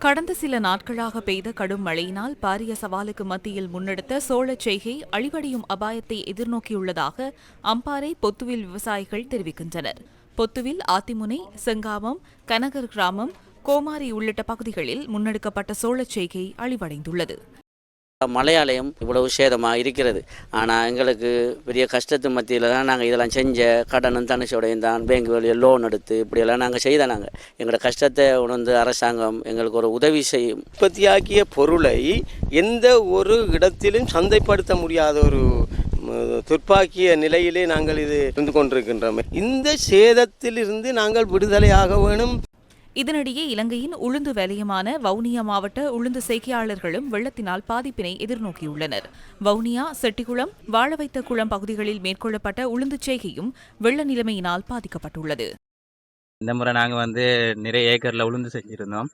கடந்த சில நாட்களாக பெய்த கடும் மழையினால் பாரிய சவாலுக்கு மத்தியில் முன்னெடுத்த சோளச் செய்கை அழிவடையும் அபாயத்தை எதிர்நோக்கியுள்ளதாக அம்பாறை பொத்துவில் விவசாயிகள் தெரிவிக்கின்றனர். பொத்துவில், ஆத்திமுனை, செங்காமம், கனகர் கிராமம், கோமாரி உள்ளிட்ட பகுதிகளில் முன்னெடுக்கப்பட்ட சோளச் செய்கை அழிவடைந்துள்ளது. மழையாலயம் இவ்வளவு சேதமாக இருக்கிறது. ஆனால் எங்களுக்கு பெரிய கஷ்டத்து மத்தியில் தான் நாங்கள் இதெல்லாம் செஞ்ச கடனும் தனுஷோடையும் தான் பேங்க் வழியில் லோன் எடுத்து இப்படியெல்லாம் நாங்கள் செய்த எங்களோட கஷ்டத்தை உணர்ந்து அரசாங்கம் எங்களுக்கு ஒரு உதவி செய்யும். உற்பத்தியாக்கிய பொருளை எந்த ஒரு இடத்திலும் சந்தைப்படுத்த முடியாத ஒரு துர்ப்பாக்கிய நிலையிலே நாங்கள் இது இருந்து கொண்டிருக்கின்றோம். இந்த சேதத்திலிருந்து நாங்கள் விடுதலையாக வேணும். இதனிடையே இலங்கையின் உளுந்து வலயமான வவுனியா மாவட்ட உளுந்து செய்கையாளர்களும் வெள்ளத்தினால் பாதிப்பினை எதிர்நோக்கியுள்ளனர். வவுனியா, செட்டிக்குளம், வாழவைத்த குளம் பகுதிகளில் மேற்கொள்ளப்பட்ட உளுந்து செய்கையும் வெள்ள நிலைமையினால் பாதிக்கப்பட்டுள்ளது. இந்த முறை நாங்கள் நிறைய ஏக்கரில் உளுந்து செஞ்சுருந்தோம்.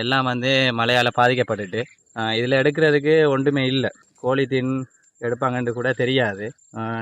எல்லாம் மழையால் பாதிக்கப்பட்டுட்டு இதில் எடுக்கிறதுக்கு ஒன்றுமே இல்லை. கோழி தீன் எடுப்பாங்கன்னு கூட தெரியாது.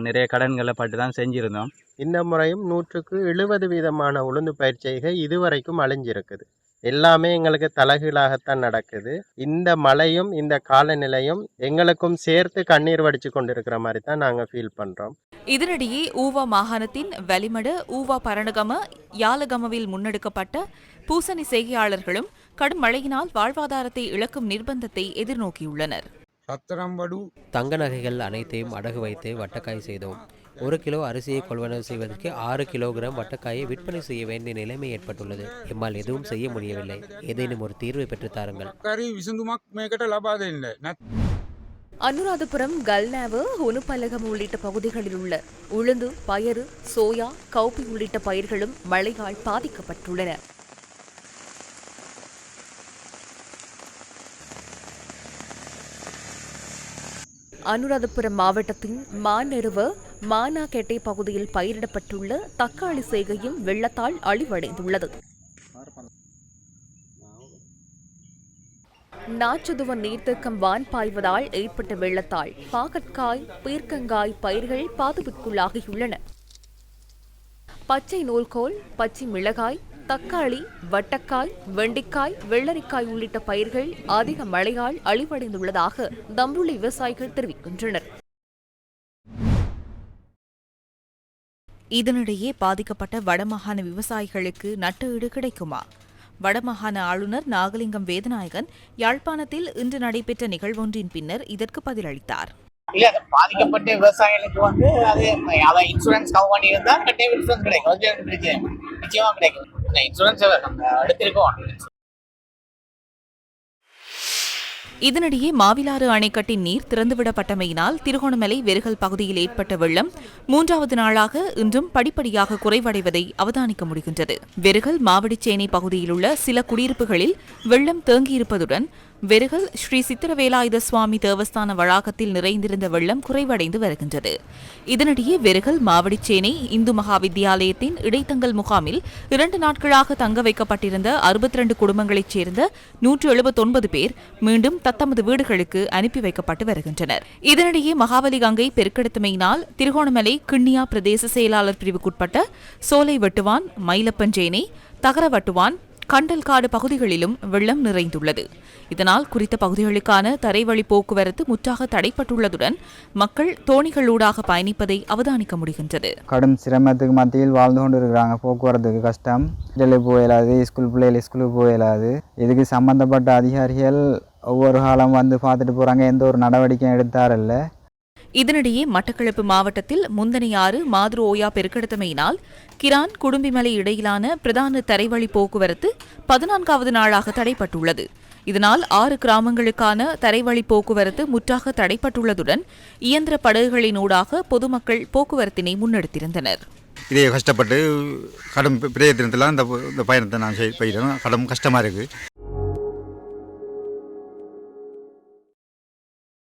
நிறைய கடன்களை பட்டு தான் செஞ்சுருந்தோம். இந்த முறையும் 170% உளுந்து பயிர் செய்கை இதுவரைக்கும் அழிஞ்சிருக்குது. எல்லாமே எங்களுக்கு தலைகீழாகத்தான் நடக்குது. இந்த மழையும் இந்த காலநிலையும் எங்களுக்கும் சேர்த்து கண்ணீர் வடிச்சு கொண்டிருக்கிற மாதிரி தான் நாங்கள் ஃபீல் பண்ணுறோம். இதனிடையே ஊவா மாகாணத்தின் வலிமட, ஊவா பரணகம, யாலகமவில் முன்னெடுக்கப்பட்ட பூசணி செய்கையாளர்களும் கடும் மழையினால் வாழ்வாதாரத்தை இழக்கும் நிர்பந்தத்தை எதிர்நோக்கியுள்ளனர். தங்க நகைகள் அனைத்தையும் அடகு வைத்து வட்டக்காய் செய்தோம். 1 கிலோ அரிசியை கொள்வனவு செய்வதற்கு 6 கிலோகிராம் வட்டக்காயை விற்பனை செய்ய வேண்டிய நிலைமை ஏற்பட்டுள்ளது. எம்மால் எதுவும் செய்ய முடியவில்லை. ஏதேனும் ஒரு தீர்வை பெற்று தாருங்கள். அனுராதபுரம், கல்நாவு, உனுப்பலகம் உள்ளிட்ட பகுதிகளில் உள்ள உளுந்து, பயறு, சோயா, கவுப்பி உள்ளிட்ட பயிர்களும் மழையால் பாதிக்கப்பட்டுள்ளன. அனுராதபுரம் மாவட்டத்தின் மாநெருவ, மானாகெட்டை பகுதியில் பயிரிடப்பட்டுள்ள தக்காளி செய்கையும் வெள்ளத்தால் அழிவடைந்துள்ளது. நாச்சதுவன் நீர்த்தேக்கம் வான் பாய்வதால் ஏற்பட்ட வெள்ளத்தால் பாகற்காய், பீர்க்கங்காய் பயிர்கள் பாதிப்புக்குள்ளாகியுள்ளன. பச்சை நூல்கோல், பச்சை மிளகாய், தக்காளி, வட்டக்காய், வெண்டிக்காய், வெள்ளரிக்காய் உள்ளிட்ட பயிர்கள் அதிக மழையால் அழிவடைந்துள்ளதாக தம்புள்ளி விவசாயிகள் தெரிவிக்கின்றனர். இதனிடையே பாதிக்கப்பட்ட வடமாகாண விவசாயிகளுக்கு நட்டஈடு கிடைக்குமா? வடமாகாண ஆளுநர் நாகலிங்கம் வேதநாயகன் யாழ்ப்பாணத்தில் இன்று நடைபெற்ற நிகழ்வொன்றின் பின்னர் இதற்கு பதிலளித்தார். பாதிக்கப்பட்ட விவசாயிகளுக்கு அது இன்சூரன்ஸ் கவர் பண்ணி இருந்தா இன்சூரன்ஸ் கிடைக்கும், நிச்சயமா கிடைக்கும். இன்சூரன்ஸ் எடுத்திருக்கோம். இதனிடையே மாவிலாறு அணைக்கட்டின் நீர் திறந்துவிடப்பட்டமையினால் திருகோணமலை வெறுகல் பகுதியில் ஏற்பட்ட வெள்ளம் 3வது நாளாக இன்றும் படிப்படியாக குறைவடைவதை அவதானிக்க முடிகின்றது. வெறுகல் மாவடிச்சேனை பகுதியில் உள்ள சில குடியிருப்புகளில் வெள்ளம் தேங்கியிருப்பதுடன் வெறுகல் ஸ்ரீ சித்திரவேலாயுத சுவாமி தேவஸ்தான வளாகத்தில் நிறைந்திருந்த வெள்ளம் குறைவடைந்து வருகின்றது. இதனிடையே வெறுகல் மாவடிச்சேனை இந்து மகா வித்தியாலயத்தின் இடைத்தங்கல் முகாமில் 2 நாட்களாக தங்க வைக்கப்பட்டிருந்த 62 குடும்பங்களைச் சேர்ந்த 179 பேர் மீண்டும் தத்தமது வீடுகளுக்கு அனுப்பி வைக்கப்பட்டு வருகின்றனர். இதனிடையே மகாபலி கங்கை பெருக்கெடுத்தமையினால் திருகோணமலை கிண்ணியா பிரதேச செயலாளர் பிரிவுக்குட்பட்ட சோலை வெட்டுவான், மயிலப்பஞ்சேனை, தகரவட்டுவான், கண்டல்காடு பகுதிகளிலும் வெள்ளம் நிறைந்துள்ளது. இதனால் குறித்த பகுதிகளுக்கான தரைவழி போக்குவரத்து முற்றாக தடைப்பட்டுள்ளதுடன் மக்கள் தோணிகளூடாக பயணிப்பதை அவதானிக்க முடிகின்றது. கடும் சிரமத்துக்கு மத்தியில் வாழ்ந்து கொண்டு இருக்கிறாங்க. போக்குவரத்துக்கு கஷ்டம், போயிடாது, ஸ்கூல் பிள்ளைகள் ஸ்கூலுக்கு போயிடாது. இதுக்கு சம்பந்தப்பட்ட அதிகாரிகள் ஒவ்வொரு காலம் பார்த்துட்டு போறாங்க. எந்த ஒரு நடவடிக்கையும் எடுத்தாரில்ல. இதனிடையே மட்டக்களப்பு மாவட்டத்தில் முந்தனையாறு மாதுரு ஓயா பெருக்கெடுத்தமையினால் கிரான், குடும்பிமலை இடையிலான பிரதான தரைவழி போக்குவரத்து 14வது நாளாக தடைப்பட்டுள்ளது. இதனால் 6 கிராமங்களுக்கான தரைவழி போக்குவரத்து முற்றாக தடைப்பட்டுள்ளதுடன் இயந்திர படகுகளினூடாக பொதுமக்கள் போக்குவரத்தினை முன்னெடுத்திருந்தனர். இதே கஷ்டப்பட்டு கடும் பிரயத்தனத்தில் இந்த பயணத்தை நான் போயிட்டோம். கடும் கஷ்டமாக இருக்குது.